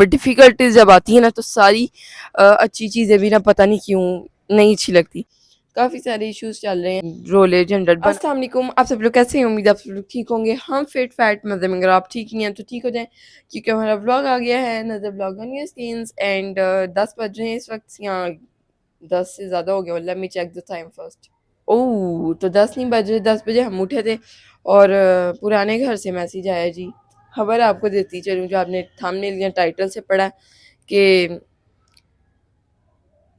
But difficulties जब आती है ना तो सारी अच्छी चीज़ें भी ना पता नहीं क्यों नहीं अच्छी लगती। काफ़ी सारे इश्यूज़ चल रहे हैं रोले जेंडर बन। अस्सलाम वालेकुम, आप सब लोग कैसे हैं? उम्मीद है आप सब लोग ठीक होंगे। हम फिट फैट मज़े में, अगर आप ठीक नहीं हैं तो ठीक हो जाएँ, क्योंकि हमारा व्लॉग आ गया है, another vlog on your screens. And 10 बज रहे हैं इस वक्त, यहाँ 10 से ज़्यादा हो गया। Let me check the time first. Oh! तो 10 नहीं बज रहे, 10 बजे हम उठे थे और पुराने घर से मैसेज आया जी। खबर आपको देती चलूँ, जो आपने थंबनेल या टाइटल से पढ़ा कि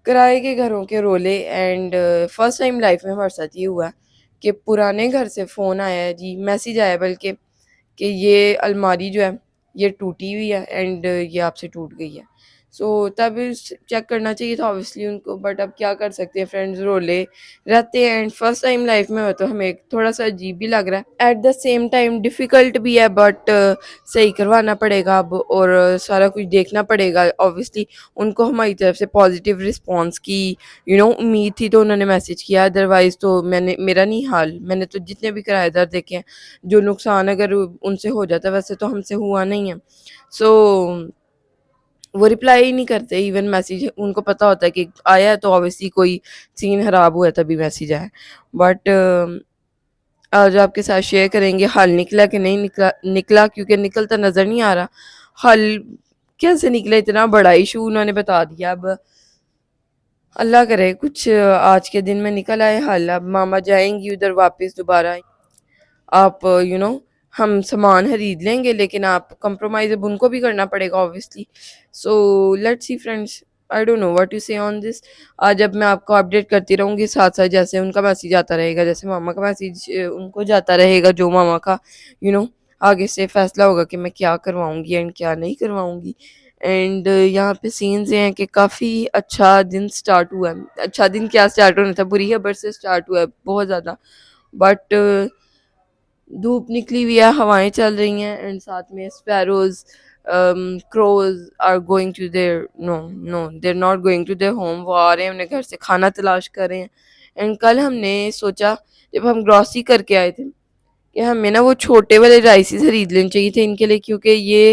किराए के घरों के रोले। एंड फर्स्ट टाइम लाइफ में हमारे साथ ये हुआ कि पुराने घर से फ़ोन आया है जी, मैसेज आया बल्कि, कि ये अलमारी जो है ये टूटी हुई है एंड ये आपसे टूट गई है। सो तब चेक करना चाहिए था ऑब्वियसली उनको, बट अब क्या कर सकते हैं, फ्रेंड्स रोले रहते हैं एंड फर्स्ट टाइम लाइफ में हो तो हमें थोड़ा सा अजीब भी लग रहा है, at the same time difficult भी है, बट सही करवाना पड़ेगा अब और सारा कुछ देखना पड़ेगा ऑब्वियसली। उनको हमारी तरफ से पॉजिटिव रिस्पॉन्स की उम्मीद थी तो उन्होंने मैसेज किया, अदरवाइज़ तो मेरा नहीं हाल। मैंने तो जितने भी किराएदार देखे हैं, जो नुकसान अगर उनसे हो जाता है, वैसे तो हमसे हुआ नहीं है। सो वो रिप्लाई ही नहीं करते इवन मैसेज, उनको पता होता है कि आया है तो ऑब्वियसली कोई सीन खराब हुआ है तभी मैसेज आया। बट आज आपके साथ शेयर करेंगे हल निकला कि नहीं निकला, क्योंकि निकलता नज़र नहीं आ रहा। हल कैसे निकला, इतना बड़ा इशू उन्होंने बता दिया। अब अल्लाह करे कुछ आज के दिन में निकल आए हल। अब मामा जाएंगी उधर वापस दोबारा। आप हम सामान खरीद लेंगे, लेकिन आप कंप्रोमाइज़ अब उनको भी करना पड़ेगा obviously. So let's see friends, I don't know what to say on this. आज अब मैं आपको अपडेट करती रहूँगी साथ साथ, जैसे उनका मैसेज आता रहेगा, जैसे मामा का मैसेज उनको जाता रहेगा, जो मामा का यू नो आगे से फैसला होगा कि मैं क्या करवाऊँगी एंड क्या नहीं करवाऊँगी। एंड यहाँ पे सीन्स ये हैं कि काफ़ी अच्छा दिन स्टार्ट हुआ है। अच्छा दिन क्या स्टार्ट होना था, बुरी खबर से स्टार्ट हुआ है बहुत ज़्यादा। बट धूप निकली हुई है, हवाएं चल रही हैं एंड साथ में sparrows crows are going to their no no they're not going to their home. वो आ रहे हैं अपने घर से खाना तलाश कर रहे हैं। एंड कल हमने सोचा, जब हम ग्रॉसरी करके आए थे, कि हमें ना वो छोटे वाले राइसेस खरीद लेने चाहिए थे इनके लिए, क्योंकि ये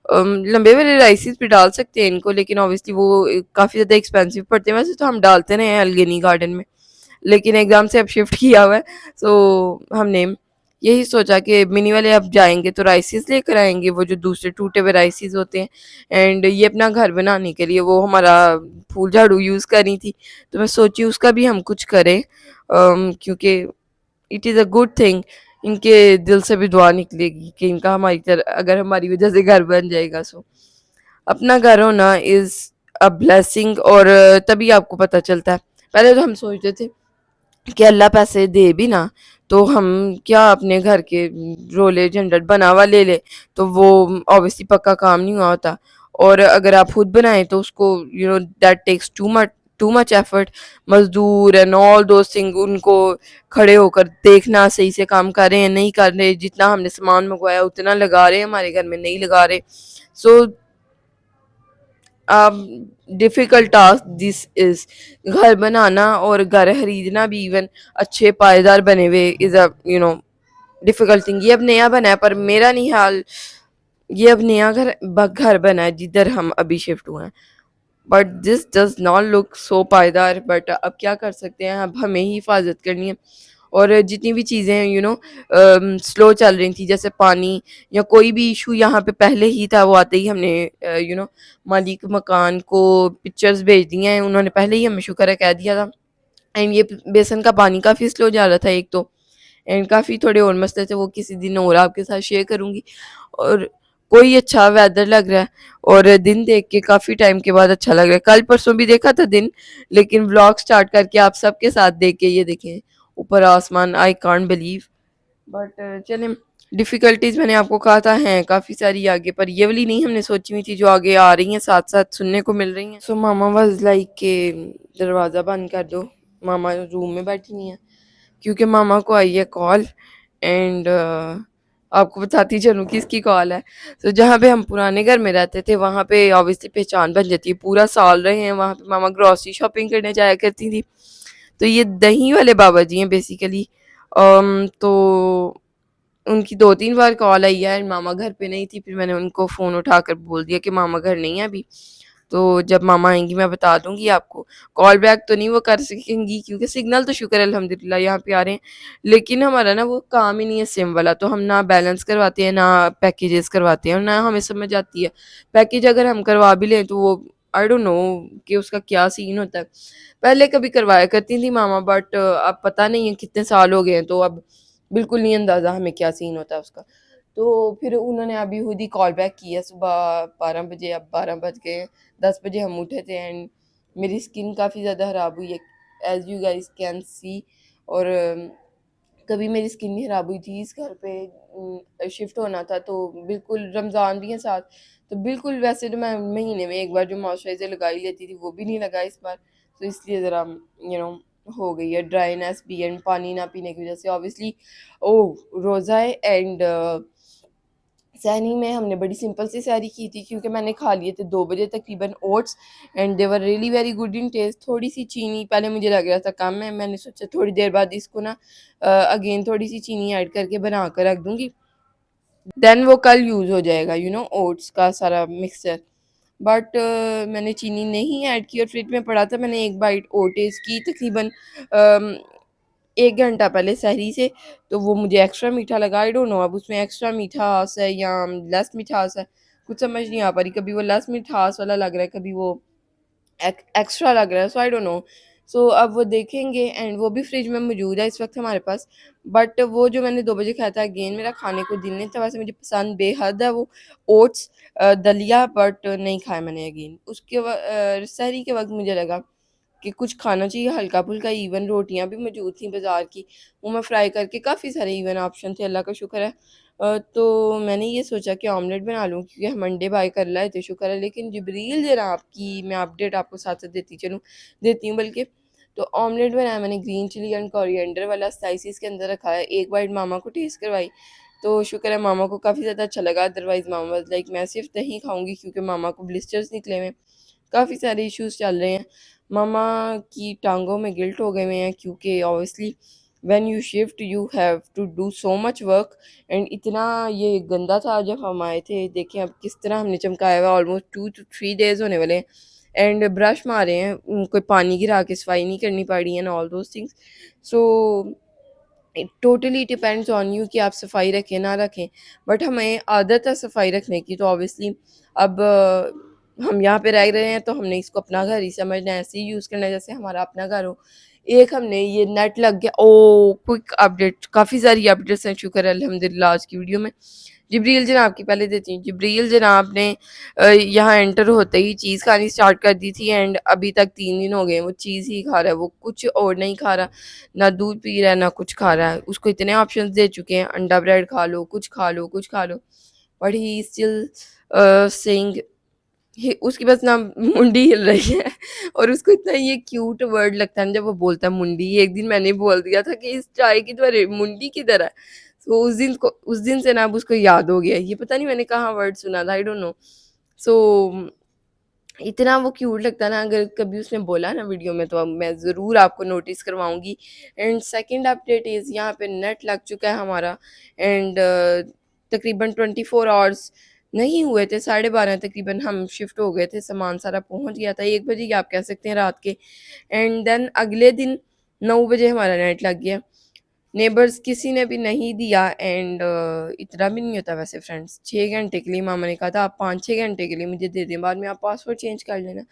लंबे वाले राइसेस भी डाल सकते हैं इनको, लेकिन ऑब्वियसली वो काफ़ी ज़्यादा एक्सपेंसिव पड़ते हैं। वैसे तो हम डालते रहे हैं अल्गेनी गार्डन में, लेकिन एग्ज़ाम से अब शिफ्ट किया हुआ है। सो हमने यही सोचा कि मिनी वाले अब जाएंगे तो राइसेस लेकर आएंगे, वो जो दूसरे टूटे हुए राइसेस होते हैं। एंड ये अपना घर बनाने के लिए वो हमारा फूल झाड़ू यूज़ कर रही थी, तो मैं सोची उसका भी हम कुछ करें, क्योंकि it is a good thing. इनके दिल से भी दुआ निकलेगी कि इनका हमारी तरह अगर हमारी वजह से घर बन जाएगा। सो अपना घर होना इज़ अ ब्लेसिंग, और तभी आपको पता चलता है। पहले तो हम सोचते थे कि अल्लाह पैसे दे भी ना तो हम क्या अपने घर के रोले झंझट बनावा ले ले, तो वो ऑब्वियसली पक्का काम नहीं हुआ होता। और अगर आप खुद बनाएं तो उसको that takes too much effort, मजदूर एंड ऑल दोज थिंग, उनको खड़े होकर देखना सही से काम कर रहे हैं नहीं कर रहे, जितना हमने सामान मंगवाया उतना लगा रहे हैं हमारे घर में नहीं लगा रहे। So difficult task this is. घर बनाना और घर खरीदना भी इवन अच्छे पायदार बने हुए इज़ अ डिफ़िकल्ट थिंग। ये अब नया बना है, पर मेरा नहीं हाल, ये अब नया घर बना है जिधर हम अभी शिफ्ट हुए हैं। But this does not look so पायदार, बट अब क्या कर सकते हैं, अब हमें ही हिफाजत करनी है। और जितनी भी चीज़ें स्लो चल रही थी, जैसे पानी या कोई भी इशू यहाँ पे पहले ही था, वो आते ही हमने मालिक मकान को पिक्चर्स भेज दी हैं, उन्होंने पहले ही हमें शुक्र है कह दिया था। एंड ये बेसन का पानी काफ़ी स्लो जा रहा था एक तो, एंड काफ़ी थोड़े और मसले थे, वो किसी दिन और आपके साथ शेयर करूँगी। और कोई अच्छा वेदर लग रहा है और दिन देख के काफ़ी टाइम के बाद अच्छा लग रहा है। कल परसों भी देखा था दिन, लेकिन व्लॉग स्टार्ट करके आप सबके साथ देख के ये देखें ऊपर आसमान, आई कांट बिलीव। बट चलें, डिफ़िकल्टीज़ मैंने आपको कहा था हैं काफ़ी सारी आगे, पर ये वाली नहीं हमने सोची हुई थी जो आगे आ रही हैं, साथ साथ सुनने को मिल रही हैं। सो मामा वाज लाइक के दरवाज़ा बंद कर दो, मामा रूम में बैठी हुई हैं, क्योंकि मामा को आई है कॉल। एंड आपको बताती चलूँ किसकी कॉल है। तो जहाँ पे हम पुराने घर में रहते थे वहाँ पे ऑब्वियसली पहचान बन जाती है, पूरा साल रहे हैं वहाँ पे, मामा ग्रॉसरी शॉपिंग करने जाया करती थी। तो ये दही वाले बाबा जी हैं बेसिकली। तो उनकी 2-3 बार कॉल आई है एंड मामा घर पे नहीं थी, फिर मैंने उनको फ़ोन उठाकर बोल दिया कि मामा घर नहीं है अभी, तो जब मामा आएँगी मैं बता दूँगी आपको। कॉल बैक तो नहीं वो कर सकेंगी क्योंकि सिग्नल तो शुक्र है अल्हम्दुलिल्लाह यहाँ पे आ रहे हैं, लेकिन हमारा ना वो काम ही नहीं है सिम वाला, तो हम ना बैलेंस करवाते हैं, ना पैकेजेस करवाते हैं और ना हमें समझ आती है। पैकेज अगर हम करवा भी लें तो वो आई डोंट नो कि उसका क्या सीन होता है। पहले कभी करवाया करती थी मामा, बट अब पता नहीं है कितने साल हो गए हैं, तो अब बिल्कुल नहीं अंदाज़ा हमें क्या सीन होता है उसका। तो फिर उन्होंने अभी खुद ही कॉल बैक किया सुबह 12 बजे, अब 12 बज गए हैं, 10 बजे हम उठे थे एंड मेरी स्किन काफ़ी ज़्यादा ख़राब हुई है, as you guys can see. और कभी मेरी स्किन नहीं ख़राब हुई थी, इस घर पे शिफ्ट होना था तो बिल्कुल रमज़ान भी है साथ, तो बिल्कुल वैसे तो मैं महीने में एक बार जो मॉइस्चराइज़र लगा ही लेती थी वो भी नहीं लगा इस बार, तो इसलिए ज़रा हो गई है ड्राईनेस भी एंड पानी ना पीने की वज़ह से ऑब्वियसली। ओह! रोज़ा है एंड सहनी में हमने बड़ी सिंपल सी सहरी की थी क्योंकि मैंने खा लिए थे 2 बजे तकरीबन oats and they were really very good in taste. थोड़ी-सी चीनी पहले मुझे लग रहा था कम है, मैंने सोचा थोड़ी देर बाद इसको ना अगेन थोड़ी-सी चीनी ऐड करके बना कर रख दूँगी, देन वो कल यूज़ हो जाएगा ओट्स का सारा मिक्सचर। बट मैंने चीनी नहीं ऐड की और फ्रिज में पड़ा था, मैंने एक बाइट ओट्स की तकरीबन 1 घंटा पहले सहरी से, तो वो मुझे एक्स्ट्रा मीठा लगा। आई डोंट नो अब उसमें एक्स्ट्रा मिठास है या लेस मिठास है, कुछ समझ नहीं आ पा रही। कभी वो लेस मिठास वाला लग रहा है, कभी वो एक्स्ट्रा लग रहा है, सो आई डोंट नो। सो अब वो देखेंगे एंड वो भी फ्रिज में मौजूद है इस वक्त हमारे पास। बट वो जो मैंने 2 बजे खाया था अगेन मेरा खाने को दिल नहीं था, वैसे मुझे पसंद बेहद है वो ओट्स दलिया, बट नहीं खाया मैंने अगेन। उसके सहरी के वक्त मुझे लगा कि कुछ खाना चाहिए हल्का-फुल्का, इवन रोटियाँ भी मौजूद थी बाज़ार की, वो मैं फ्राई करके काफ़ी सारे इवन ऑप्शन थे, अल्लाह का शुक्र है। तो मैंने ये सोचा कि ऑमलेट बना लूँ क्योंकि हम अंडे बाय कर लाए थे शुक्र है, लेकिन जिब्रील जनाब की मैं अपडेट आपको साथ-साथ देती हूँ बल्कि। तो ऑमलेट बनाया मैंने ग्रीन चिली एंड कोरिएंडर वाला, स्पाइसेस के अंदर रखा है, एक बाइट मामा को टेस्ट करवाई, तो शुक्र है मामा को काफ़ी ज़्यादा अच्छा लगा, अदरवाइज़ मामा वाज़ लाइक मैं सिर्फ दही खाऊँगी क्योंकि मामा को ब्लिस्टर्स निकले हुए हैं, काफ़ी सारे इश्यूज़ चल रहे हैं। मामा की टाँगों में गिल्ट हो गए हुए हैं क्योंकि obviously when you shift you have to do so much work and इतना ये गंदा था जब हम आए थे, देखें अब किस तरह हमने चमकाया हुआ, ऑलमोस्ट 2 to 3 डेज़ होने वाले हैं एंड ब्रश मारे हैं, कोई पानी गिरा के सफाई नहीं करनी पड़ी and all those things. So it totally depends on you कि आप सफाई रखें ना रखें, बट हमें आदत है सफाई रखने की, तो ऑब्वियसली अब हम यहाँ पे रह रहे हैं तो हमने इसको अपना घर ही समझना है, ऐसे ही यूज़ करना है जैसे हमारा अपना घर हो। एक हमने ये नेट लग गया, ओ क्विक अपडेट, काफ़ी सारी अपडेट्स हैं शुक्र है अल्हम्दुलिल्लाह आज की वीडियो में। जिब्रील जनाब की पहले देती हूँ। जिब्रील जनाब ने यहाँ एंटर होते ही चीज़ खानी स्टार्ट कर दी थी एंड अभी तक 3 दिन हो गए वो चीज़ ही खा रहा है, वो कुछ और नहीं खा रहा, ना दूध पी रहा है ना कुछ खा रहा है। उसको इतने ऑप्शंस दे चुके हैं, अंडा ब्रेड खा लो, कुछ खा लो, कुछ खा लो, बट ही स्टिल सेइंग, उसकी बस ना मुंडी हिल रही है और उसको इतना ये क्यूट वर्ड लगता है ना जब वो बोलता है मुंडी। एक दिन मैंने बोल दिया था कि इस चाय की तुम्हारी मुंडी किधर है, तो उस दिन से ना अब उसको याद हो गया, ये पता नहीं मैंने कहाँ वर्ड सुना था, आई डोंट नो। सो इतना वो क्यूट लगता है ना, अगर कभी उसने बोला ना वीडियो में तो अब मैं ज़रूर आपको नोटिस करवाऊँगी। एंड सेकंड अपडेट इज़ यहाँ पे नेट लग चुका है हमारा एंड तकरीबन 24 आवर्स नहीं हुए थे, 12:30 तकरीबन हम शिफ्ट हो गए थे, सामान सारा पहुँच गया था, 1 बजे ही आप कह सकते हैं रात के। एंड देन अगले दिन 9 बजे हमारा नेट लग गया। नेबर्स किसी ने भी नहीं दिया एंड इतना भी नहीं होता वैसे फ्रेंड्स, 6 घंटे के लिए मामा ने कहा था आप 5-6 घंटे के लिए मुझे दे दें, बाद में आप पासवर्ड चेंज कर लेना।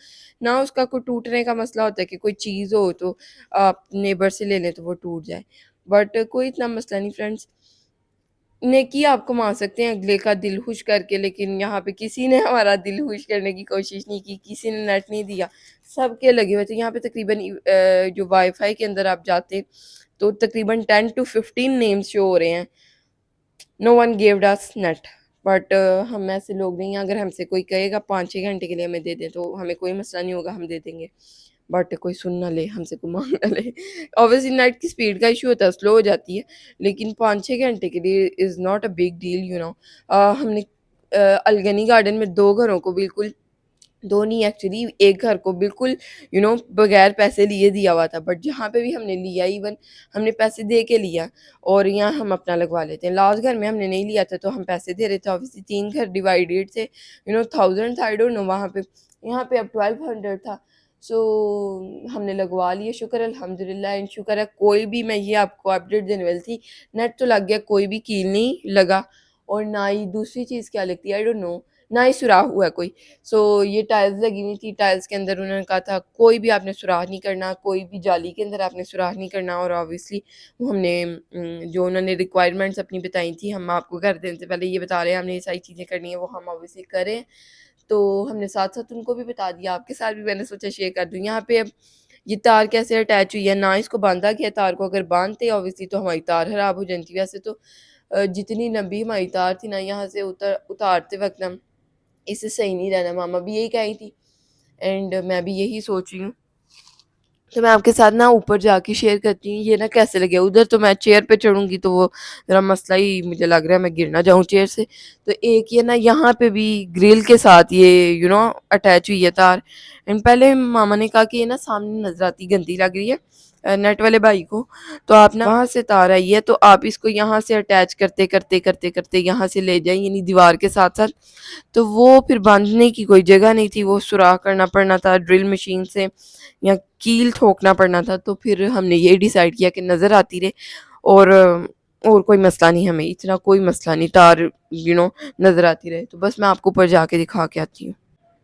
ना उसका कोई टूटने का मसला होता है कि कोई चीज़ हो तो आप नेबर से ले लें तो वो टूट जाए, बट कोई इतना मसला नहीं फ्रेंड्स। नेकी आप कमा सकते हैं अगले का दिल खुश करके, लेकिन यहाँ पे किसी ने हमारा दिल खुश करने की कोशिश नहीं की, किसी ने नेट नहीं दिया, सबके लगे हुए थे। यहाँ पे तकरीबन जो वाईफाई के अंदर आप जाते तो तकरीबन 10 to 15 नेम्स शो हो रहे हैं, no one gived us net, but हम ऐसे लोग नहीं हैं, अगर हमसे कोई कहेगा 5-6 घंटे के लिए हमें दे दें तो हमें कोई मसला नहीं होगा, हम दे देंगे, बट कोई सुन ना ले, हमसे कोई मांग ना ले। ऑब्वियसली नेट की स्पीड का इशू होता है, स्लो हो जाती है, लेकिन 5-6 घंटे के लिए is not a big deal हमने अल्गनी गार्डन में 2 घरों को बिल्कुल 2 नहीं एक्चुअली एक घर को बिल्कुल बगैर पैसे लिए दिया हुआ था, बट जहाँ पे भी हमने लिया इवन हमने पैसे दे के लिया और यहाँ हम अपना लगवा लेते हैं। लास्ट घर में हमने नहीं लिया था तो हम पैसे दे रहे थे, ऑब्वियसली 3 घर डिवाइडेड थे 1000 था, आई डोंट नो वहाँ पे, यहाँ पे अब 1200 था। सो हमने लगवा लिए, शुक्र अल्हम्दुलिल्लाह एंड शुक्र है कोई भी, मैं ये आपको अपडेट देने वाली थी, नेट तो लग गया, कोई भी कील नहीं लगा और ना ही दूसरी चीज़ क्या लगती है आई डोंट नो, ना ही सुराख हुआ कोई। सो ये टाइल्स लगी हुई थी, टाइल्स के अंदर उन्होंने कहा था कोई भी आपने सुराख नहीं करना, कोई भी जाली के अंदर आपने सुराख नहीं करना, और ऑब्वियसली वो हमने जो उन्होंने रिक्वायरमेंट्स अपनी बताई थी, हम आपको घर देने से पहले ये बता रहे हैं हमने ये सारी चीज़ें करनी है, वो हम ऑब्वियसली करें, तो हमने साथ साथ उनको भी बता दिया, आपके साथ भी मैंने सोचा शेयर कर दूँ। यहाँ पे अब ये तार कैसे अटैच हुई है, ना इसको बांधा गया, तार को अगर बांधते ऑब्वियसली तो हमारी तार खराब हो जाती। वैसे तो जितनी लंबी हमारी तार थी ना, यहाँ से उतारते वक्त ना इससे सही नहीं रहना, मामा भी यही कही थी एंड मैं भी यही सोच रही हूँ। तो मैं आपके साथ ना ऊपर जाके शेयर करती हूँ ये ना कैसे लगे। उधर तो मैं चेयर पे चढ़ूंगी तो वो ज़रा मसला ही मुझे लग रहा है, मैं गिर ना जाऊँ चेयर से। तो एक ये ना यहाँ पे भी ग्रिल के साथ ये अटैच हुई है तार। एंड पहले मामा ने कहा कि ये ना सामने नजर आती गंदी लग रही है नेट वाले भाई को, तो आप ना वहाँ से तार आई है तो आप इसको यहाँ से अटैच करते करते करते करते यहाँ से ले जाए, यानी दीवार के साथ साथ। तो वो फिर बांधने की कोई जगह नहीं थी, वो सुराख करना पड़ना था ड्रिल मशीन से या कील ठोकना पड़ना था। तो फिर हमने ये डिसाइड किया कि नज़र आती रहे और कोई मसला नहीं, हमें इतना कोई मसला नहीं, तार नज़र आती रहे। तो बस मैं आपको ऊपर जाके दिखा के आती हूँ,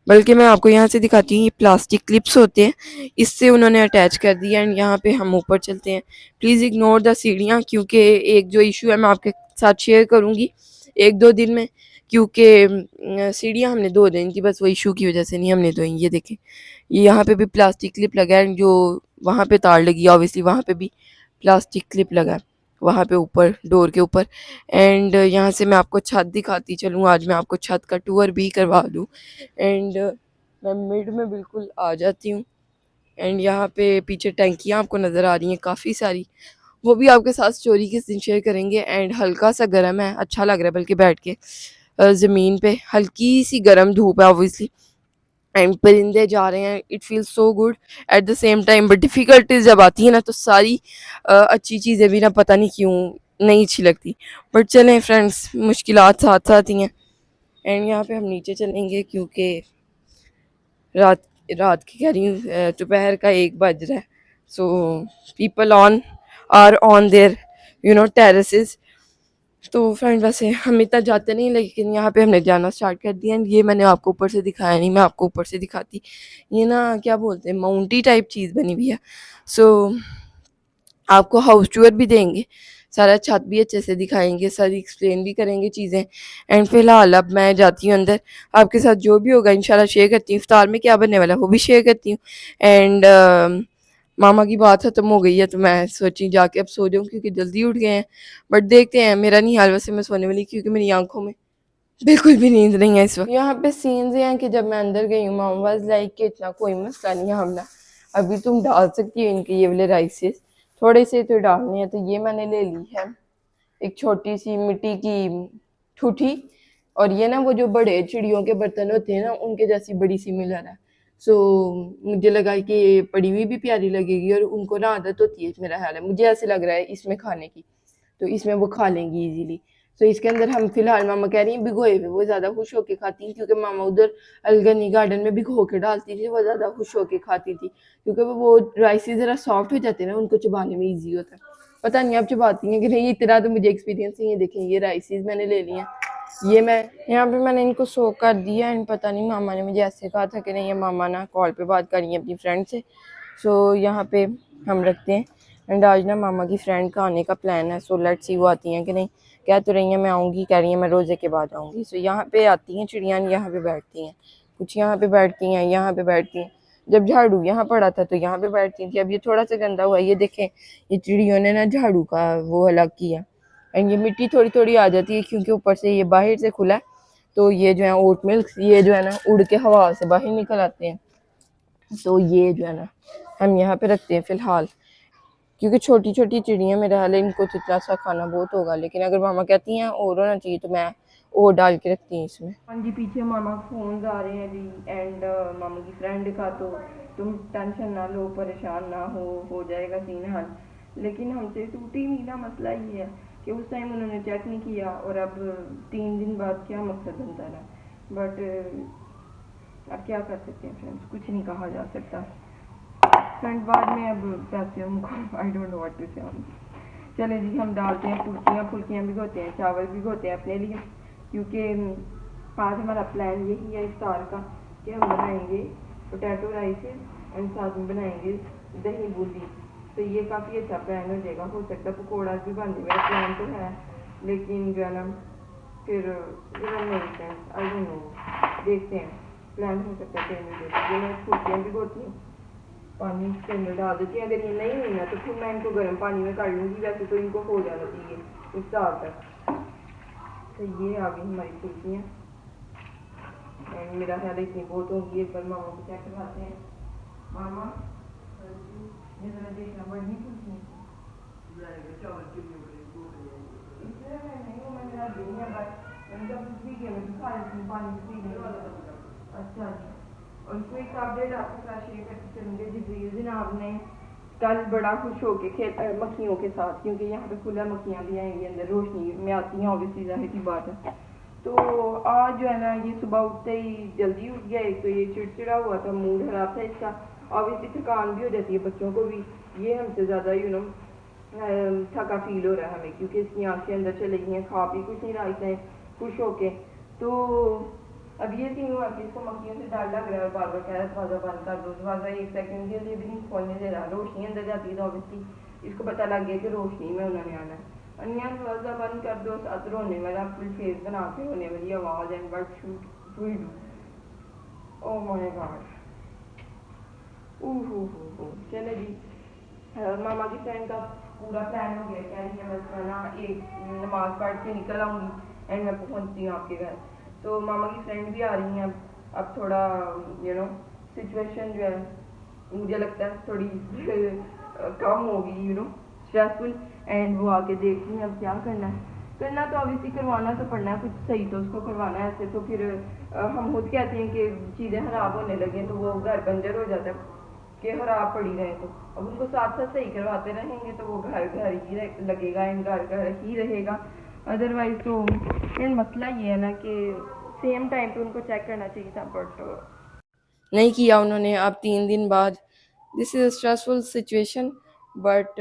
बल्कि मैं आपको यहाँ से दिखाती हूँ, ये प्लास्टिक क्लिप्स होते हैं, इससे उन्होंने अटैच कर दिया। एंड यहाँ पे हम ऊपर चलते हैं, प्लीज़ इग्नोर द सीढ़ियाँ, क्योंकि एक जो इशू है मैं आपके साथ शेयर करूँगी 1-2 दिन में, क्योंकि सीढ़ियाँ हमने धो दी थी, बस वो इशू की वजह से नहीं हमने धोई। ये देखें, ये यहाँ पे भी प्लास्टिक क्लिप लगा है, जो वहाँ पे तार लगी है ऑब्वियसली वहाँ पे भी प्लास्टिक क्लिप लगा है, वहाँ पे ऊपर डोर के ऊपर। एंड यहाँ से मैं आपको छत दिखाती चलूँ, आज मैं आपको छत का टूर भी करवा दूँ। एंड मैं मिड में बिल्कुल आ जाती हूँ एंड यहाँ पे पीछे टंकियाँ आपको नज़र आ रही हैं काफ़ी सारी, वो भी आपके साथ स्टोरी किस दिन शेयर करेंगे। एंड हल्का सा गर्म है, अच्छा लग रहा है बल्कि बैठ के ज़मीन पे, हल्की सी गर्म धूप है ऑब्वियसली एंड परिंदे जा रहे हैं, it feels so good at the same time. But difficulties जब आती है ना तो सारी अच्छी चीज़ें भी ना पता नहीं क्यों नहीं अच्छी लगती। बट चलें फ्रेंड्स, मुश्किलात साथ साथ ही हैं। एंड यहाँ पे हम नीचे चलेंगे क्योंकि रात रात की कह रही हूँ, दोपहर का 1 बज रहा है। So people are on their terraces. तो फ्रेंड वैसे हम इतना जाते नहीं, लेकिन यहाँ पे हमने जाना स्टार्ट कर दिया। ये मैंने आपको ऊपर से दिखाया नहीं, मैं आपको ऊपर से दिखाती। ये ना क्या बोलते हैं, माउंटी टाइप चीज़ बनी हुई है। सो आपको हाउस टूर भी देंगे, सारा छत भी अच्छे से दिखाएंगे, सारी एक्सप्लेन भी करेंगे चीज़ें। एंड फिलहाल अब मैं जाती हूँ अंदर, आपके साथ जो भी होगा इंशाल्लाह शेयर करती हूँ, इफ्तार में क्या बनने वाला है वो भी शेयर करती हूँ। एंड मामा की बात ख़त्म हो गई है तो मैं सोची जाके अब सो जाऊँ क्योंकि जल्दी उठ गए हैं। बट देखते हैं, मेरा नहीं हाल वैसे मैं सोने वाली, क्योंकि मेरी आंखों में बिल्कुल भी नींद नहीं है इस वक्त। यहाँ पे सीन्स हैं कि जब मैं अंदर गई हूँ मामा वाज लाइक कि इतना कोई मसला नहीं है, हमला अभी तुम डाल सकती हो इनके ये वाले राइसेस, थोड़े से तो डालने हैं। तो ये मैंने ले ली है एक छोटी सी मिट्टी की ठूठी, और ये ना वो जो बड़े चिड़ियों के बर्तन होते हैं ना उनके जैसी बड़ी सी मिलर है। सो मुझे लगा कि ये पड़ी हुई भी प्यारी लगेगी और उनको ना आदत होती है, मेरा ख्याल है, मुझे ऐसे लग रहा है इसमें खाने की, तो इसमें वो खा लेंगी इजीली। तो इसके अंदर हम फिलहाल, मामा कह रही हैं भिगोए हुए वो ज़्यादा खुश होके खाती हैं, क्योंकि मामा उधर अलगनी गार्डन में भिगो के डालती थी, वो ज़्यादा खुश होके खाती थी, क्योंकि वो राइस ज़रा सॉफ्ट हो जाते हैं ना, उनको चबाने में ईजी होता है। पता नहीं आप चबाती हैं कि नहीं, इतना तो मुझे एक्सपीरियंस नहीं है। देखें ये राइसेस मैंने ले लिए हैं, ये मैं यहाँ पे मैंने इनको सो कर दिया। एंड पता नहीं मामा ने मुझे ऐसे कहा था कि नहीं, ये मामा ना कॉल पे बात करी है अपनी फ्रेंड से। सो यहाँ पे हम रखते हैं। एंड आज ना मामा की फ्रेंड का आने का प्लान है, सो लेट्स सी वो आती हैं कि नहीं। कह तो रही हैं मैं आऊँगी, कह रही हैं मैं रोज़े के बाद आऊँगी। सो यहाँ पे आती हैं चिड़ियाँ, यहाँ पे बैठती हैं, कुछ यहाँ पे बैठती हैं, यहाँ पे बैठती हैं। जब झाड़ू यहाँ पड़ा था तो यहाँ पे बैठती थी, अब ये थोड़ा सा गंदा हुआ, ये देखें ये चिड़ियों ने ना झाड़ू का वो अलग किया। एंड ये मिट्टी थोड़ी थोड़ी आ जाती है क्योंकि ऊपर से ये बाहर से खुला है, तो ये जो है ओट मिल्क ये जो है ना उड़ के हवा से बाहर निकल आते हैं। तो ये जो है ना हम यहाँ पे रखते हैं फ़िलहाल, क्योंकि छोटी छोटी चिड़ियाँ, मेरा हाल है इनको तो इतना सा खाना बहुत होगा। लेकिन अगर मामा कहती हैं और होना चाहिए तो मैं वो डाल के रखती हैं इसमें। हाँ जी, पीछे मामा फ़ोन आ रहे हैं जी, एंड मामा की फ्रेंड का, तो तुम टेंशन ना लो, परेशान ना हो जाएगा सीन हल। लेकिन हमसे टूटी हुई ना, मसला ये है कि उस टाइम उन्होंने चेक नहीं किया, और अब 3 दिन बाद क्या मकसद बनता रहा। बट अब क्या कर सकते हैं फ्रेंड्स, कुछ नहीं कहा जा सकता। फ्रेंड बाद में अब पैसे उनको I don't know what to say on. चले जी, हम डालते हैं फुल्कियाँ, फुल्कियाँ भिगोते हैं, चावल भिगोते हैं अपने लिए, क्योंकि आज हमारा प्लान यही है इफ्तार का कि हम बनाएंगे पोटैटो राइस एंड साथ में बनाएंगे दही बूंदी। तो ये काफ़ी अच्छा प्लान हो जाएगा। हो सकता है पकौड़ा भी बन जाए, मेरा प्लान तो है, लेकिन जो है ना फिर नहीं फ्रेंड्स, आई डोंट नो, देखते हैं, प्लान हो सकता है चेंज हो जाए। ये मैं फुल्कियाँ भिगोती हूँ, पानी के अंदर डाल देती हूँ, अगर ये नहीं हुई ना तो फिर मैं इनको गर्म पानी में कर लूँगी, वैसे तो इनको हो जाना चाहिए इफ्तार तक। तो ये आ गई हमारी फुल्कियाँ, एंड मेरा ख्याल है इतनी बहुत होंगी। एक बार मामा को चेक करवाते हैं। मामा ये ज़रा देखना, बड़ी फुल्की नहीं, वो मैंने रख दी है, बट मैंने जब पी के मैं खा लेती हूँ, पानी पी नहीं। अच्छा जी, और इसमें एक अपडेट आपके साथ शेयर करते चलूँगे। जिब्रील जनाब ने कल बड़ा खुश होके खेल मक्खियों के साथ, क्योंकि यहाँ पे खुला मक्खियाँ भी आएंगी अंदर, रोशनी में आती हैं, ऑब्वियसली जाहिर सी बात है। तो आज जो है ना, ये सुबह उठते ही जल्दी उठ गया। एक तो ये चिड़चिड़ा हुआ था, मूड खराब था इसका, ऑब्वियसली थकान भी हो जाती है बच्चों को भी, ये हमसे ज़्यादा थका फील हो रहा है हमें, क्योंकि इसकी आंखें अंदर चली गई हैं, खा पी कुछ नहीं रहा इतने खुश होके। तो अब ये सीन हुआ कि इसको मक्खियों से डर लग रहा है, बार बार कह रहा है दरवाज़ा बंद कर दो, दरवाज़ा एक सेकंड के लिए भी नहीं खोलने दे रहा। रोशनी अंदर जाती है तो ऑब्वियसली इसको पता लग गया कि रोशनी में उन्होंने आना है। अन्य दरवाज़ा बंद कर दो, साथ रोने वाला फुल फेस बना के रोने वाली आवाज़, and but should we do, oh my God, चले जी। मामा की फ्रेंड का पूरा प्लान हो गया, कह रही है बस मैं ना एक नमाज पढ़ के निकल आऊँगी एंड मैं पहुँचती हूँ आपके घर। तो मामा की फ्रेंड भी आ रही हैं अब थोड़ा सिचुएशन जो है मुझे लगता है थोड़ी कम होगी, स्ट्रेसफुल, एंड वो आके देखती हैं अब क्या करना तो ऑब्वियसली करवाना तो पड़ना है, कुछ सही तो उसको करवाना है। ऐसे तो फिर हम खुद कहते हैं कि चीज़ें खराब होने लगे तो वो घर बंजर हो जाता है कि खराब पड़ी रहे, तो अब उनको साथ साथ सही करवाते रहेंगे तो वो घर घर ही लगेगा, इन घर घर ही रहेगा। अदरवाइज तो फिर मसला ये है ना कि सेम टाइम पे उनको चेक करना चाहिए था, बट नहीं किया उन्होंने। अब 3 दिन बाद this is stressful situation, but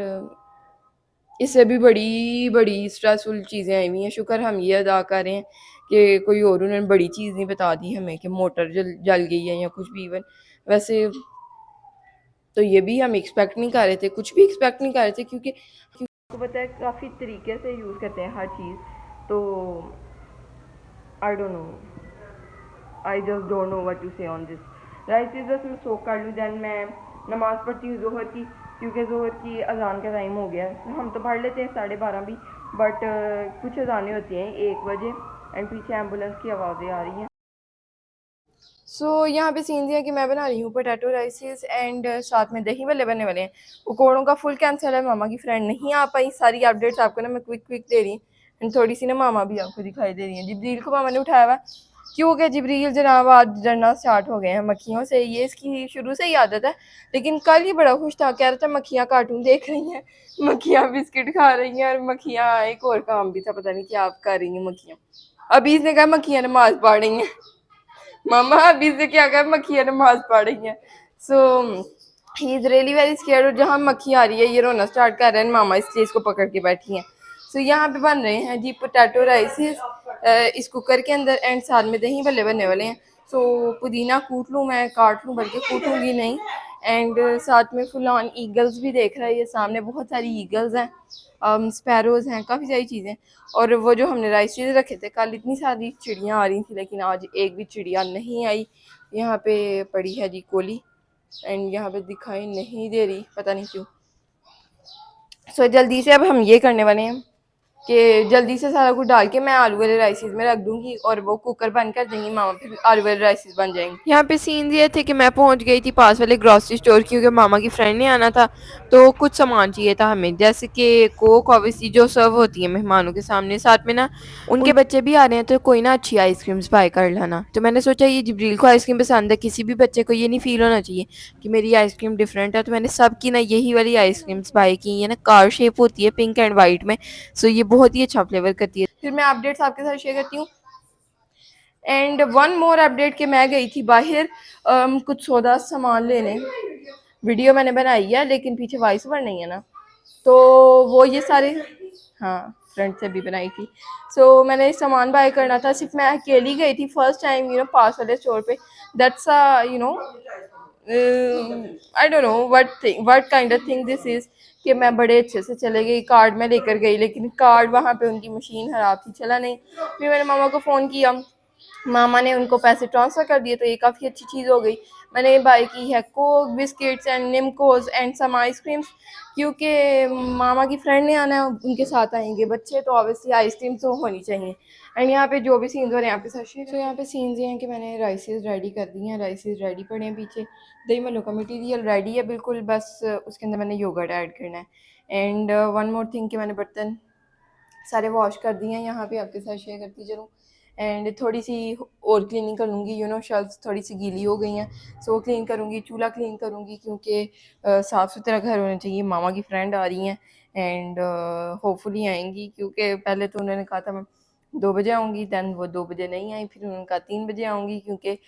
इससे भी बड़ी बड़ी स्ट्रेसफुल चीज़ें आई हुई हैं। शुक्र हम ये अदा कर रहे हैं कि कोई और उन्होंने बड़ी चीज़ नहीं बता दी हमें कि मोटर जल गई है या कुछ भी। इवन वैसे तो ये भी हम एक्सपेक्ट नहीं कर रहे थे, कुछ भी एक्सपेक्ट नहीं कर रहे थे, क्योंकि आपको पता है काफ़ी तरीके से यूज़ करते हैं हर चीज़। तो I don't know, I just don't know what to say on this. Rice बस मैं सोख कर लूँ, देन मैं नमाज़ पढ़ती हूँ ज़ोहर की, क्योंकि ज़ोहर की अजान का टाइम हो गया है। हम तो पढ़ लेते हैं 12:30 भी, बट कुछ अजानें होती हैं 1 बजे, एंड पीछे एम्बुलेंस की आवाज़ें आ रही हैं। यहाँ पे सीन दिया कि मैं बना रही हूँ पोटैटो राइसेस, एंड साथ में दही भल्ले बनने वाले हैं। पकौड़ों का फुल कैंसिल है, मामा की फ्रेंड नहीं आ पाई। सारी अपडेट्स आपको ना मैं क्विक क्विक दे रही हूँ, एंड थोड़ी सी ना मामा भी आपको दिखाई दे रही है। जिब्रील को मामा ने उठाया हुआ, क्योंकि जिब्रील जनाब आज डरना स्टार्ट हो गए हैं मक्खियों से। ये इसकी शुरू से ही आदत है, लेकिन कल ही बड़ा खुश था, कह रहा था मक्खियाँ कार्टून देख रही हैं, मक्खियाँ बिस्किट खा रही हैं, और मक्खियाँ एक और काम भी था, पता नहीं क्या आप कर रही हैं मक्खियाँ। अभी इसने कहा मक्खियाँ नमाज पढ़ रही हैं। मामा अभी से क्या कर, मक्खियाँ नमाज पढ़ रही हैं। So he is really very scared, और जहाँ मक्खी आ रही है ये रोना स्टार्ट कर रहे हैं, मामा इस चीज़ को पकड़ के बैठी हैं। यहाँ पे बन रहे हैं जी पोटैटो राइसेस इस कुकर के अंदर, एंड साथ में दही भल्ले बनने वाले हैं। पुदीना कूट लूँ, मैं काट लूँ, बल्कि कूटूंगी नहीं। एंड साथ में फुल ऑन ईगल्स भी देख रहा है ये सामने, बहुत सारी ईगल्स हैं, स्पैरोज़ हैं, काफ़ी सारी चीज़ें। और वो जो हमने राइसेस रखे थे कल, इतनी सारी चिड़ियाँ आ रही थी, लेकिन आज एक भी चिड़िया नहीं आई। यहाँ पे पड़ी है जी कोली, एंड यहाँ पे दिखाई नहीं दे रही, पता नहीं क्यों। जल्दी से अब हम ये करने वाले हैं, कि जल्दी से सारा कुछ डाल के मैं आलू वाले राइसेस में रख दूंगी और वो कुकर बंद कर देंगी मामा, फिर आलू वाले राइसेस बन जाएंगे। यहाँ पे सीन ये थे कि मैं पहुंच गई थी पास वाले ग्रॉसरी स्टोर क्योंकि मामा की फ्रेंड ने आना था, तो कुछ सामान चाहिए था हमें, जैसे कि कोक ऑब्वियसली जो सर्व होती है मेहमानों के सामने, साथ में ना उनके बच्चे भी आ रहे हैं तो कोई ना अच्छी आइसक्रीम्स बाय कर लाना। तो मैंने सोचा ये जिब्रील को आइसक्रीम पसंद है, किसी भी बच्चे को ये नहीं फील होना चाहिए कि मेरी आइसक्रीम डिफरेंट है, तो मैंने सबकी ना यही वाली आइसक्रीम्स बाय की। ये ना कार शेप होती है पिंक एंड वाइट में, सो ये बहुत ही अच्छा फ्लेवर करती है। फिर मैं अपडेट्स आपके साथ शेयर करती हूँ। एंड वन मोर अपडेट कि मैं गई थी बाहर कुछ सौदा सामान लेने। वीडियो मैंने बनाई है लेकिन पीछे वॉइस ओवर नहीं है ना, तो वो ये सारे, हाँ फ्रेंड से भी बनाई थी। सो मैंने सामान बाय करना था, सिर्फ मैं अकेली गई थी फर्स्ट टाइम पास वाले स्टोर पे। That's I don't know what kind of thing this is कि मैं बड़े अच्छे से चले गई, कार्ड में लेकर गई लेकिन कार्ड वहाँ पे उनकी मशीन खराब थी, चला नहीं। फिर मैंने मामा को फ़ोन किया, मामा ने उनको पैसे ट्रांसफ़र कर दिए, तो ये काफ़ी अच्छी चीज़ हो गई। मैंने बाय की है कोक बिस्किट्स एंड निमकोज एंड सम आइसक्रीम्स, क्योंकि मामा की फ्रेंड ने आना है, उनके साथ आएंगे बच्चे, तो ऑब्वियसली आइसक्रीम तो होनी चाहिए। एंड यहाँ पे जो भी सीन्स हो रहे हैं यहाँ पे साक्षी, तो यहाँ पे सीन्स ये हैं कि मैंने राइसेस रेडी कर दी हैं, राइसेस रेडी पड़े हैं पीछे, दही मलो का मटीरियल रेडी है बिल्कुल, बस उसके अंदर मैंने योगर्ट ऐड करना है। एंड वन मोर थिंग कि मैंने बर्तन सारे वॉश कर दिए हैं, यहाँ पे आपके साथ शेयर करती चलूँ। एंड थोड़ी सी और क्लीनिंग कर लूँगी, शेल्फ्स थोड़ी सी गीली हो गई हैं, सो वो क्लीन करूँगी, चूल्हा क्लीन करूँगी, क्योंकि साफ़ सुथरा घर होना चाहिए। मामा की फ्रेंड आ रही हैं एंड होपफुली आएंगी, क्योंकि पहले तो उन्होंने कहा था मैं 2 बजे आऊँगी, दैन वो 2 बजे नहीं आई, फिर उन्होंने कहा 3 बजे आऊँगी, क्योंकि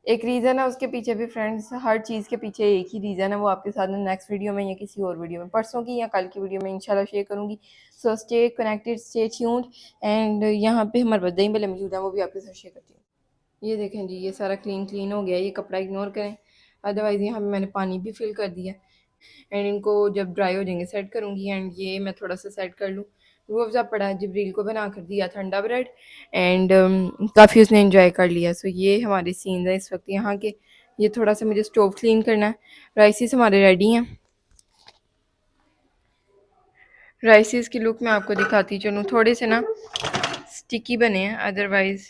एक रीज़न है उसके पीछे भी फ्रेंड्स, हर चीज़ के पीछे एक ही रीज़न है, वो आपके साथ नेक्स्ट वीडियो में या किसी और वीडियो में, परसों की या कल की वीडियो में इंशाल्लाह शेयर करूँगी। So stay connected, stay tuned. And यहाँ पे हमारे पास दही भल्ले मौजूद हैं, वो भी आपके साथ शेयर करती हूँ। ये देखें जी, ये सारा क्लीन हो गया, ये कपड़ा इग्नोर करें, अदरवाइज़ यहाँ पे मैंने पानी भी फिल कर दिया। एंड इनको जब ड्राई हो जाएंगे सेट करूँगी। एंड ये मैं थोड़ा सा सेट कर लूँ, रूह अफ़ज़ा पड़ा है, जिब्रील को बना कर दिया ठंडा ब्रेड, एंड काफ़ी उसने एंजॉय कर लिया। सो ये हमारे सीन्स हैं इस वक्त यहाँ के। ये थोड़ा सा मुझे स्टोव क्लीन करना है। राइसेस हमारे रेडी हैं, राइसेस की लुक मैं आपको दिखाती चलूँ, थोड़े से ना स्टिकी बने हैं, अदरवाइज़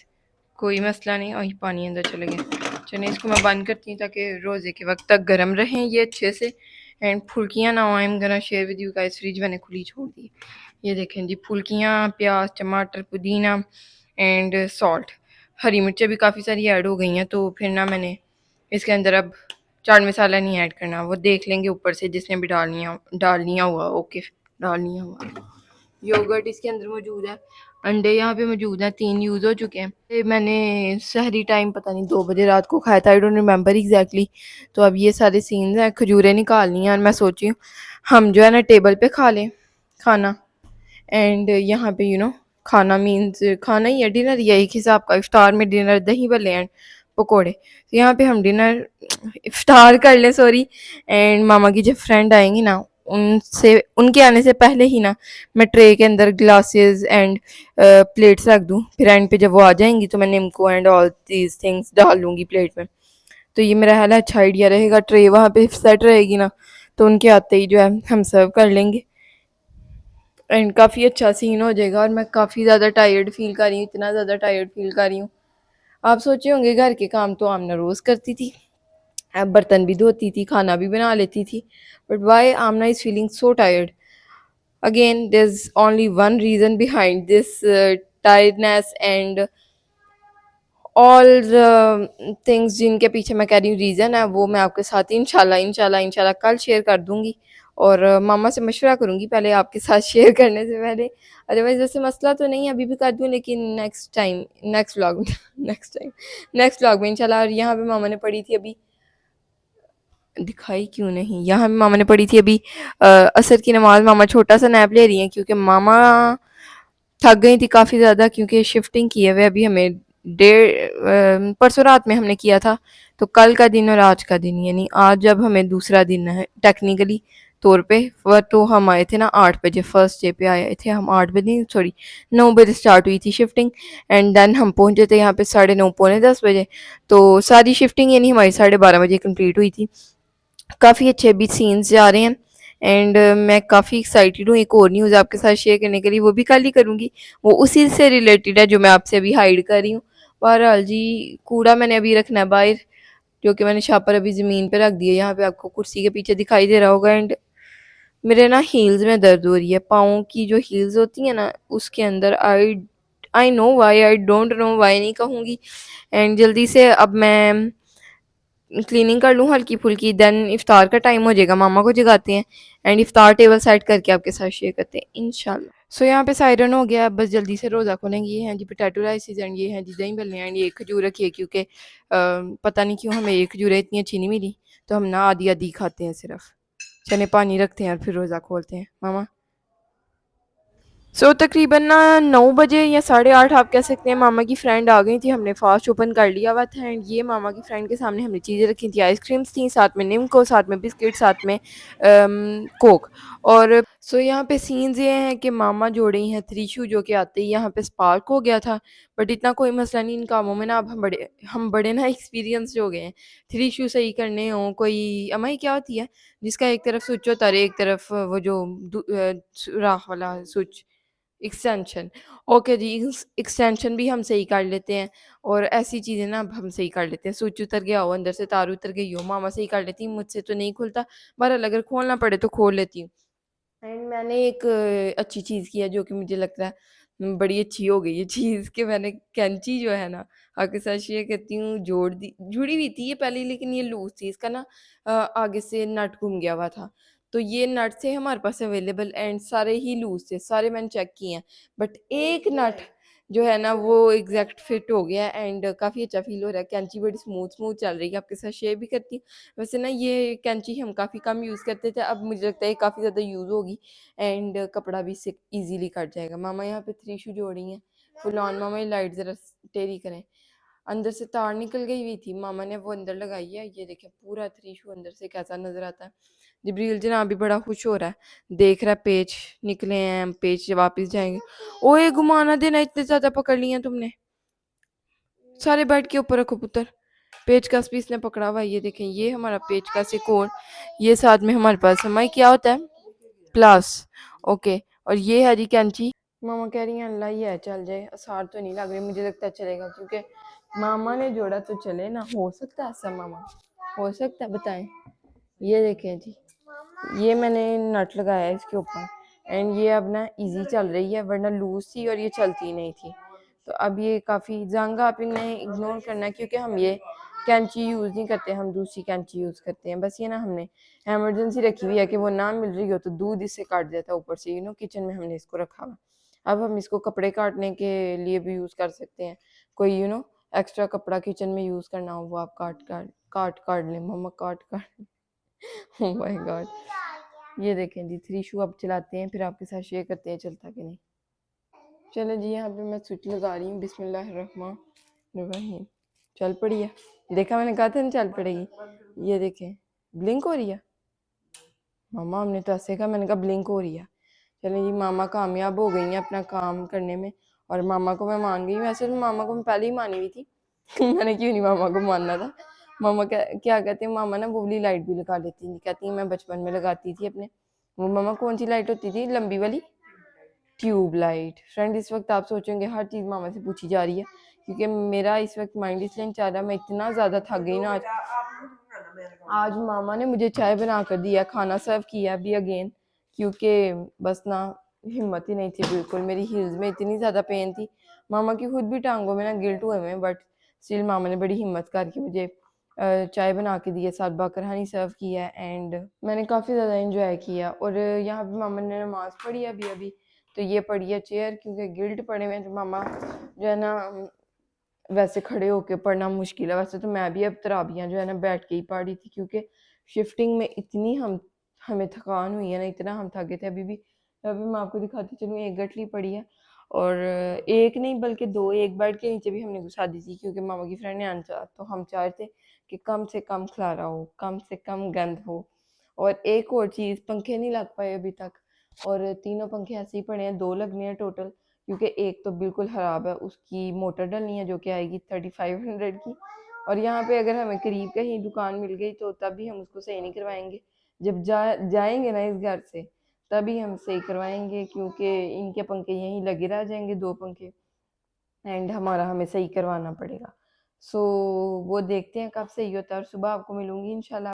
कोई मसला नहीं। और पानी अंदर चले गए, चलिए इसको मैं बंद करती हूँ ताकि रोज़े के वक्त तक गर्म रहें ये अच्छे से, एंड फुल्कियाँ ना हो। I am gonna share with you guys, fridge मैंने खुली छोड़ दी। ये देखें जी, फुल्कियाँ, प्याज, टमाटर, पुदीना एंड सॉल्ट, हरी मिर्चें भी काफ़ी सारी ऐड हो गई हैं, तो फिर ना मैंने इसके अंदर अब चाट मसाला नहीं ऐड करना, वो देख लेंगे ऊपर से जिसने भी डाल लिया हुआ, ओके डाल लिया हुआ। योगर्ट इसके अंदर मौजूद है, अंडे यहाँ पे मौजूद हैं, 3 यूज़ हो चुके हैं। मैंने सहरी टाइम पता नहीं 2 बजे रात को खाया था, आई डोंट रिमेंबर एग्जैक्टली। तो अब ये सारे सीन्स हैं, खजूरें निकालनी हैं, और मैं सोची हूँ हम जो है ना टेबल पे खा लें खाना। एंड यहाँ पे खाना मीन्स खाना ही है, डिनर या एक हिसाब का, इफ्तार में डिनर दही भल्ले एंड पकोड़े, तो यहाँ पे हम डिनर इफ्तार कर लें, सॉरी। एंड मामा की जब फ्रेंड आएंगी ना, उनसे उनके आने से पहले ही ना मैं ट्रे के अंदर ग्लासेस एंड प्लेट्स रख दूँ, फिर एंड पे जब वो आ जाएंगी तो मैं nimko and all these things डाल लूँगी प्लेट में। तो ये मेरा ख्याल है अच्छा आइडिया रहेगा, ट्रे वहाँ पे सेट रहेगी ना, तो उनके आते ही जो है हम सर्व कर लेंगे, एंड काफ़ी अच्छा सीन हो जाएगा। और मैं काफ़ी ज़्यादा टायर्ड फील कर रही हूँ, इतना ज़्यादा टायर्ड फील कर रही हूँ। आप सोचे होंगे घर के काम तो आमना रोज़ करती थी, अब बर्तन भी धोती थी, खाना भी बना लेती थी, but why Aamna is feeling so tired. Again there is only one reason behind this tiredness and all things जिनके पीछे मैं कह रही हूँ रीज़न है, वो मैं आपके साथ इंशाल्लाह कल शेयर कर दूँगी। और मामा से मशवरा करूँगी पहले आपके साथ शेयर करने से पहले, अदरवाइज़ वैसे मसला तो नहीं, अभी भी कर दूँ, लेकिन नेक्स्ट टाइम नेक्स्ट व्लॉग में नेक्स्ट व्लॉग में इंशाल्लाह। और यहाँ पे मामा ने पढ़ी थी अभी, दिखाई क्यों नहीं, यहाँ पे मामा ने पढ़ी थी अभी असर की नमाज़। मामा छोटा सा नैप ले रही हैं क्योंकि मामा थक गई थी काफ़ी ज़्यादा, क्योंकि शिफ्टिंग किए हुए अभी हमें परसों रात में हमने किया था, तो कल का दिन और आज का दिन, यानी आज जब हमें दूसरा दिन है टेक्निकली तौर पे, वह तो हम आए थे ना 8 बजे, फर्स्ट डे पे आए थे हम 8 बजे, सॉरी 9 बजे स्टार्ट हुई थी शिफ्टिंग, एंड देन हम पहुंचे थे यहाँ पे 9:30 पौने 10 बजे, तो सारी शिफ्टिंग यानी हमारी 12:30 बजे कंप्लीट हुई थी। काफ़ी अच्छे भी सीन्स जा रहे हैं, एंड मैं काफ़ी एक्साइटेड हूँ एक और न्यूज़ आपके साथ शेयर करने के लिए, वो भी कल ही करूँगी। वो उसी से रिलेटेड है जो मैं आपसे अभी हाइड कर रही हूँ। बहरहाल जी, कूड़ा मैंने अभी रखना है बाहर, जो कि मैंने शापर अभी ज़मीन पे रख दिया, यहाँ पे आपको कुर्सी के पीछे दिखाई दे रहा होगा। एंड मेरे ना हील्स में दर्द हो रही है, पाँव की जो हील्स होती है ना उसके अंदर। I I know why, I don't know why नहीं कहूँगी। एंड जल्दी से अब मैं क्लीनिंग कर लूँ हल्की फुल्की, देन इफ्तार का टाइम हो जाएगा, मामा को जगाते हैं एंड इफ्तार टेबल सेट करके आपके साथ शेयर करते हैं इंशाल्लाह। सो यहाँ पे सायरन हो गया, बस जल्दी से रोज़ा खोलेंगे। ये हैं जी पोटैटो राइसिस एंड ये हैं जी दही भल्ले एंड ये खजूर रखी है, क्योंकि पता नहीं क्यों हमें ये खजूरें इतनी अच्छी नहीं मिली, तो हम ना आधी आधी खाते हैं सिर्फ। चने पानी रखते हैं और फिर रोज़ा खोलते हैं मामा। तकरीबन ना 9 बजे या 8:30 आप कह सकते हैं, मामा की फ्रेंड आ गई थी, हमने फास्ट ओपन कर लिया हुआ था। एंड ये मामा की फ्रेंड के सामने हमने चीज़ें रखी थी, आइसक्रीम्स थी, साथ में निम्को, साथ में बिस्किट, साथ में कोक। और यहाँ पे सीन्स ये हैं कि मामा जो रही हैं त्रिशु, जो कि आते ही यहाँ पे स्पार्क हो गया था। बट इतना कोई मसला नहीं इन कामों में ना, अब हम बड़े ना एक्सपीरियंस हो गए हैं। त्रिशु सही करने हो, कोई अमाई क्या होती है जिसका एक तरफ स्विच होता है, एक तरफ वो जो सुराख वाला स्विच, एक्सटेंशन। ओके जी, एक्सटेंशन भी हम सही कर लेते हैं। और ऐसी चीज़ें ना अब हम सही कर लेते हैं, स्विच उतर गया हो, अंदर से तार उतर गई हो, मामा सही कर लेती, मुझसे तो नहीं खुलता। बहरहाल अगर खोलना पड़े तो खोल लेती हूँ। एंड मैंने एक अच्छी चीज़ की है जो कि मुझे लगता है बड़ी अच्छी हो गई ये चीज़, कि मैंने कैंची जो है ना आपके साथ शेयर करती हूँ, जोड़ दी, जुड़ी हुई थी ये पहले, लेकिन ये लूज़ थी, इसका ना आगे से नट घूम गया हुआ था। तो ये नट थे हमारे पास अवेलेबल एंड सारे ही लूज़ थे, सारे मैंने चेक किए हैं। बट एक नट जो है ना वो एग्जैक्ट फिट हो गया एंड काफ़ी अच्छा फील हो रहा है। कैंची बड़ी स्मूथ स्मूथ चल रही है, आपके साथ शेयर भी करती हूँ। वैसे ना ये कैंची हम काफ़ी कम यूज़ करते थे, अब मुझे लगता है काफ़ी ज़्यादा यूज़ होगी एंड कपड़ा भी इससे ईज़िली कट जाएगा। मामा यहाँ पे 3 शू जोड़ी हैं, फुल ऑन। मामा ये लाइट ज़रा टेढ़ी करें, अंदर से तार निकल गई हुई थी, मामा ने वो अंदर लगाई है। ये देखें पूरा 3 शू अंदर से कैसा नज़र आता है। जिब्रील जनाब भी बड़ा खुश हो रहा है, देख रहा है पेच निकले हैं, पेच वापस जाएंगे। ओए घुमाना देना, इतने ज़्यादा पकड़ लिए हैं तुमने, सारे बेड के ऊपर रखो पुत्र। पेचकस भी इसने पकड़ा हुआ है, ये देखें ये हमारा पेचकस एक और, ये साथ में हमारे पास हमारी क्या होता है प्लस। ओके, और ये है जी कैंची। मामा कह रही हैं अल्लाह ही है चल जाए, आसार तो नहीं लग रही, मुझे लगता है चलेगा, क्योंकि मामा ने जोड़ा तो चले ना, हो सकता है ऐसा मामा, हो सकता है, बताएं। ये देखें जी, ये मैंने नट लगाया है इसके ऊपर एंड ये अब ना इजी चल रही है, वरना लूज थी और ये चलती नहीं थी। तो अब ये काफ़ी जंग आप इन्हें इग्नोर करना है, क्योंकि हम ये कैंची यूज़ नहीं करते, हम दूसरी कैंची यूज़ करते हैं। बस ये ना हमने एमरजेंसी रखी हुई है कि वो ना मिल रही हो तो दूध इससे काट देता है ऊपर से, किचन में हमने इसको रखा हुआ। अब हम इसको कपड़े काटने के लिए भी यूज़ कर सकते हैं, कोई एक्स्ट्रा कपड़ा किचन में यूज़ करना हो वो आप काट काट काट काट लें, मम्मा काट काट। ओह माय गॉड। ये देखें जी 3 शू अब चलाते हैं, फिर आपके साथ शेयर करते हैं चलता कि नहीं। चलो जी, यहाँ पे मैं स्विच लगा रही हूँ, बिस्मिल्लाहिर्रहमानिर्रहीम। चल पड़ी है, देखा मैंने कहा था ना चल पड़ेगी। ये देखें ब्लिंक हो रही है, मामा हमने तो ऐसे कहा, मैंने कहा ब्लिंक हो रही है। चलो जी, मामा कामयाब हो गई हैं अपना काम करने में, और मामा को मैं मान गई। वैसे तो मामा को मैं पहले ही मानी हुई थी मैंने क्यों नहीं मामा को मानना था। मामा क्या कहते हैं, मामा ना वो वाली लाइट भी लगा लेती थी, कहती हैं मैं बचपन में लगाती थी अपने। वो मामा कौन सी लाइट होती थी, लंबी वाली ट्यूब लाइट। फ्रेंड इस वक्त आप सोचेंगे हर चीज़ मामा से पूछी जा रही है, क्योंकि मेरा इस वक्त माइंड इसलिए नहीं चाह रहा, मैं इतना ज़्यादा थक गई ना आज। आज मामा ने मुझे चाय बना कर दिया, खाना सर्व किया भी अगेन, क्योंकि बस ना हिम्मत ही नहीं थी बिल्कुल, मेरी हील्स में इतनी ज़्यादा पेन थी। मामा की खुद भी टांगों में ना गिल्ट हुए हैं, बट स्टिल मामा ने बड़ी हिम्मत करके मुझे चाय बना के दी है, साथ बाकर हनी सर्व किया एंड मैंने काफ़ी ज़्यादा इंजॉय किया। और यहाँ पे मामा ने नमाज़ पढ़ी अभी अभी, तो ये पड़ी है चेयर, क्योंकि गिल्ट पड़े हुए हैं, तो मामा जो है ना वैसे खड़े होके पढ़ना मुश्किल है। वैसे तो मैं भी अब तराबियाँ जो है ना बैठ के ही पढ़ रही थी, क्योंकि शिफ्टिंग में इतनी हमें थकान हुई है ना, इतना हम थके थे। अभी मैं आपको दिखाती चलूँ, एक गठरी पड़ी है, और एक नहीं बल्कि दो, एक बेड के नीचे भी हमने घुसा दी थी, क्योंकि मामा की फ्रेंड ने आना चाहा, तो हम चाह रहे थे कि कम से कम खलारा हो, कम से कम गंद हो। और एक और चीज़, पंखे नहीं लग पाए अभी तक, और तीनों पंखे ऐसे ही पड़े हैं, दो लगने हैं टोटल, क्योंकि एक तो बिल्कुल ख़राब है, उसकी मोटर डलनी है जो कि आएगी 3500 की। और यहाँ पे अगर हमें करीब कहीं दुकान मिल गई तो तब भी हम उसको सही नहीं करवाएंगे, जब जाएंगे ना इस घर से तभी हम सही करवाएंगे, क्योंकि इनके पंखे यहीं लगे रह जाएंगे, 2 पंखे, एंड हमारा हमें सही करवाना पड़ेगा। सो वो देखते हैं कब सही होता है, और सुबह आपको मिलूंगी इंशाल्लाह।